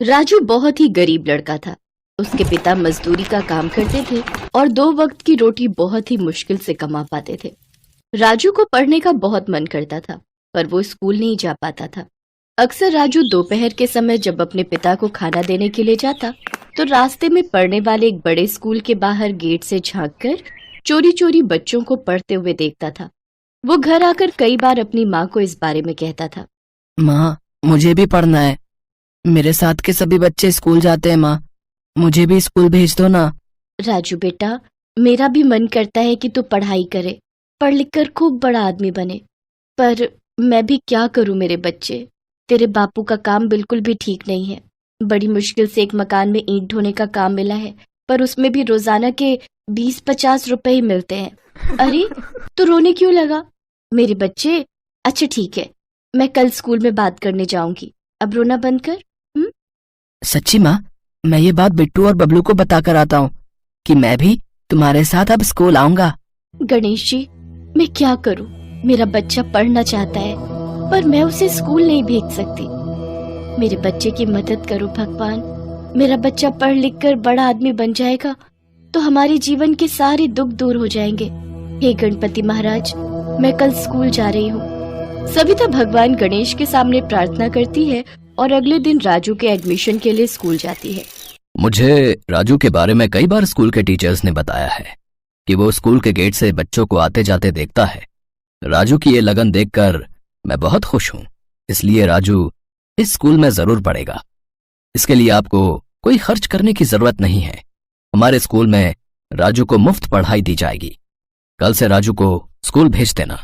राजू बहुत ही गरीब लड़का था। उसके पिता मजदूरी का काम करते थे और 2 वक्त की रोटी बहुत ही मुश्किल से कमा पाते थे। राजू को पढ़ने का बहुत मन करता था, पर वो स्कूल नहीं जा पाता था। अक्सर राजू दोपहर के समय जब अपने पिता को खाना देने के लिए जाता, तो रास्ते में पढ़ने वाले एक बड़े स्कूल के बाहर गेट से झांककर चोरी चोरी बच्चों को पढ़ते हुए देखता था। वो घर आकर कई बार अपनी माँ को इस बारे में कहता था। माँ, मुझे भी पढ़ना है। मेरे साथ के सभी बच्चे स्कूल जाते हैं माँ, मुझे भी स्कूल भेज दो ना। राजू बेटा, मेरा भी मन करता है कि तू पढ़ाई करे, पढ़ लिख कर खूब बड़ा आदमी बने, पर मैं भी क्या करूं मेरे बच्चे। तेरे बापू का काम बिल्कुल भी ठीक नहीं है। बड़ी मुश्किल से एक मकान में ईंट ढोने का काम मिला है, पर उसमें भी रोजाना के 20-50 रुपए ही मिलते हैं। अरे, तू रोने क्यों लगा मेरे बच्चे? अच्छा ठीक है, मैं कल स्कूल में बात करने जाऊंगी, अब रोना बंद कर। सच्ची माँ, मैं ये बात बिट्टू और बबलू को बताकर आता हूँ कि मैं भी तुम्हारे साथ अब स्कूल आऊंगा। गणेश जी, मैं क्या करूं? मेरा बच्चा पढ़ना चाहता है, पर मैं उसे स्कूल नहीं भेज सकती। मेरे बच्चे की मदद करो भगवान। मेरा बच्चा पढ़ लिख कर बड़ा आदमी बन जाएगा तो हमारे जीवन के सारे दुख दूर हो जाएंगे। हे गणपति महाराज, मैं कल स्कूल जा रही हूँ। सविता भगवान गणेश के सामने प्रार्थना करती है और अगले दिन राजू के एडमिशन के लिए स्कूल जाती है। मुझे राजू के बारे में कई बार स्कूल के टीचर्स ने बताया है कि वो स्कूल के गेट से बच्चों को आते जाते देखता है। राजू की ये लगन देखकर मैं बहुत खुश हूँ, इसलिए राजू इस स्कूल में जरूर पढ़ेगा। इसके लिए आपको कोई खर्च करने की जरूरत नहीं है। हमारे स्कूल में राजू को मुफ्त पढ़ाई दी जाएगी। कल से राजू को स्कूल भेज देना।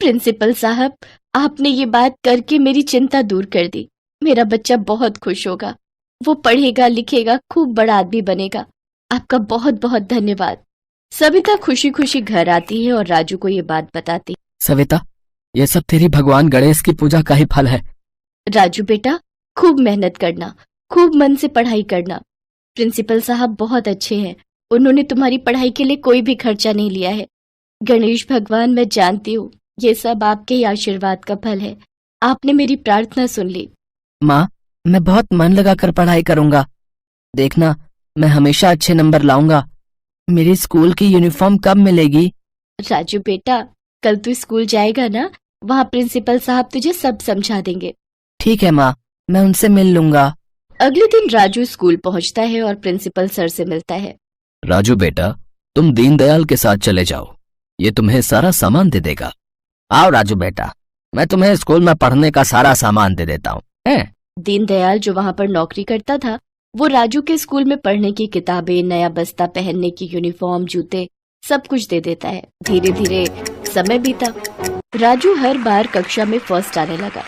प्रिंसिपल साहब, आपने ये बात करके मेरी चिंता दूर कर दी। मेरा बच्चा बहुत खुश होगा, वो पढ़ेगा लिखेगा, खूब बड़ा आदमी बनेगा। आपका बहुत बहुत धन्यवाद। सविता खुशी खुशी घर आती है और राजू को ये बात बताती। सविता, ये सब तेरी भगवान गणेश की पूजा का ही फल है। राजू बेटा, खूब मेहनत करना, खूब मन से पढ़ाई करना। प्रिंसिपल साहब बहुत अच्छे हैं, उन्होंने तुम्हारी पढ़ाई के लिए कोई भी खर्चा नहीं लिया है। गणेश भगवान, मैं जानती हूँ ये सब आपके ही आशीर्वाद का फल है। आपने मेरी प्रार्थना सुन ली। माँ, मैं बहुत मन लगाकर पढ़ाई करूंगा। देखना, मैं हमेशा अच्छे नंबर लाऊंगा। मेरी स्कूल की यूनिफॉर्म कब मिलेगी? राजू बेटा, कल तू स्कूल जाएगा ना, वहाँ प्रिंसिपल साहब तुझे सब समझा देंगे। ठीक है माँ, मैं उनसे मिल लूंगा। अगले दिन राजू स्कूल पहुँचता है और प्रिंसिपल सर से मिलता है। राजू बेटा, तुम दीनदयाल के साथ चले जाओ, ये तुम्हें सारा सामान दे देगा। आओ राजू बेटा, मैं तुम्हें स्कूल में पढ़ने का सारा सामान दे देता हूँ। दीनदयाल जो वहाँ पर नौकरी करता था, वो राजू के स्कूल में पढ़ने की किताबें, नया बस्ता, पहनने की यूनिफॉर्म, जूते, सब कुछ दे देता है। धीरे धीरे समय बीता। राजू हर बार कक्षा में फर्स्ट आने लगा।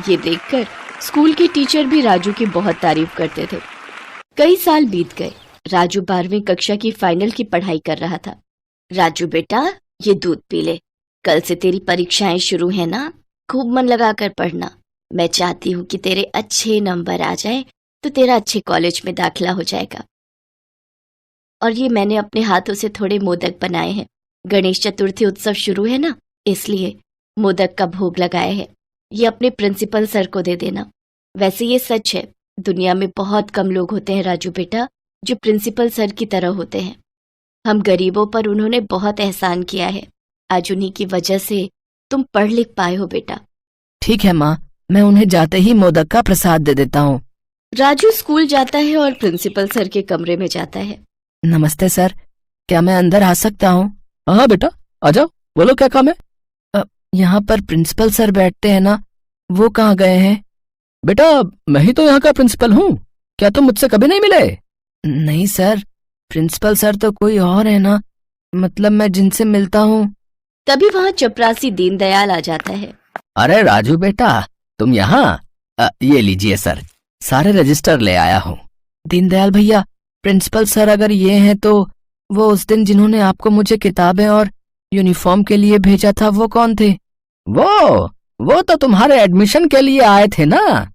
ये देखकर स्कूल के टीचर भी राजू की बहुत तारीफ करते थे। कई साल बीत गए। राजू 12वीं कक्षा की फाइनल की पढ़ाई कर रहा था। राजू बेटा, ये दूध पी ले, कल से तेरी परीक्षाएं शुरू है ना, खूब मन लगाकर पढ़ना। मैं चाहती हूँ कि तेरे अच्छे नंबर आ जाए तो तेरा अच्छे कॉलेज में दाखिला हो जाएगा। और ये मैंने अपने हाथों से थोड़े मोदक बनाए हैं। गणेश चतुर्थी उत्सव शुरू है ना, इसलिए मोदक का भोग लगाए हैं। ये अपने प्रिंसिपल सर को दे देना। वैसे ये सच है, दुनिया में बहुत कम लोग होते हैं राजू बेटा, जो प्रिंसिपल सर की तरह होते हैं। हम गरीबों पर उन्होंने बहुत एहसान किया है। आज उन्हीं की वजह से तुम पढ़ लिख पाए हो बेटा। ठीक है माँ, मैं उन्हें जाते ही मोदक का प्रसाद दे देता हूँ। राजू स्कूल जाता है और प्रिंसिपल सर के कमरे में जाता है। नमस्ते सर, क्या मैं अंदर आ सकता हूँ? हाँ बेटा, आ जाओ, बोलो क्या काम है। यहाँ पर प्रिंसिपल सर बैठते हैं ना, वो कहाँ गए हैं? बेटा, मैं ही तो यहाँ का प्रिंसिपल हूँ, क्या तुम मुझसे कभी नहीं मिले? नहीं सर, प्रिंसिपल सर तो कोई और है ना, मतलब मैं जिनसे मिलता हूँ। तभी वहाँ चपरासी दीनदयाल आ जाता है। अरे राजू बेटा, तुम यहाँ? ये लीजिए सर, सारे रजिस्टर ले आया हूँ। दीनदयाल भैया, प्रिंसिपल सर अगर ये हैं तो वो उस दिन जिन्होंने आपको मुझे किताबें और यूनिफॉर्म के लिए भेजा था, वो कौन थे? वो तो तुम्हारे एडमिशन के लिए आए थे ना।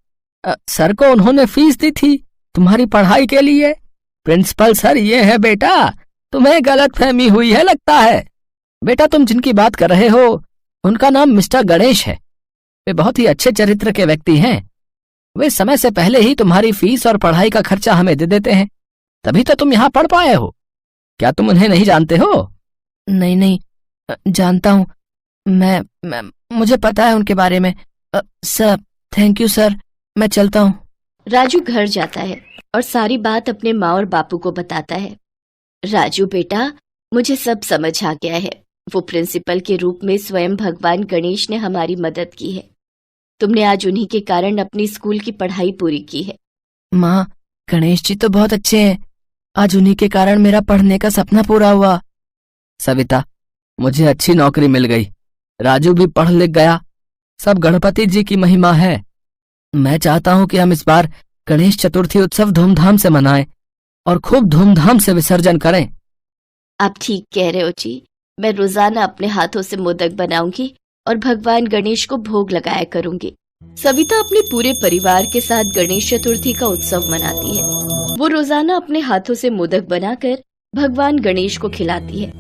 सर को उन्होंने फीस दी थी तुम्हारी पढ़ाई के लिए। प्रिंसिपल सर ये है बेटा, तुम्हें गलतफहमी हुई है लगता है। बेटा, तुम जिनकी बात कर रहे हो उनका नाम मिस्टर गणेश है। वे बहुत ही अच्छे चरित्र के व्यक्ति हैं। वे समय से पहले ही तुम्हारी फीस और पढ़ाई का खर्चा हमें दे देते हैं, तभी तो तुम यहाँ पढ़ पाए हो। क्या तुम उन्हें नहीं जानते हो? नहीं नहीं, जानता हूँ। मैं मुझे पता है उनके बारे में। सर, थैंक यू सर, मैं चलता हूँ। राजू घर जाता है और सारी बात अपने माँ और बापू को बताता है। राजू बेटा, मुझे सब समझ आ गया है। वो प्रिंसिपल के रूप में स्वयं भगवान गणेश ने हमारी मदद की है। तुमने आज उन्हीं के कारण अपनी स्कूल की पढ़ाई पूरी की है। माँ, गणेश जी तो बहुत अच्छे हैं। आज उन्हीं के कारण मेरा पढ़ने का सपना पूरा हुआ। सविता, मुझे अच्छी नौकरी मिल गई, राजू भी पढ़ लिख गया। सब गणपति जी की महिमा है। मैं चाहता हूँ कि हम इस बार गणेश चतुर्थी उत्सव धूमधाम से मनाएं और खूब धूमधाम से विसर्जन करें। आप ठीक कह रहे हो जी। मैं रोजाना अपने हाथों से मोदक बनाऊंगी और भगवान गणेश को भोग लगाया करूंगी। सविता अपने पूरे परिवार के साथ गणेश चतुर्थी का उत्सव मनाती है। वो रोजाना अपने हाथों से मोदक बनाकर भगवान गणेश को खिलाती है।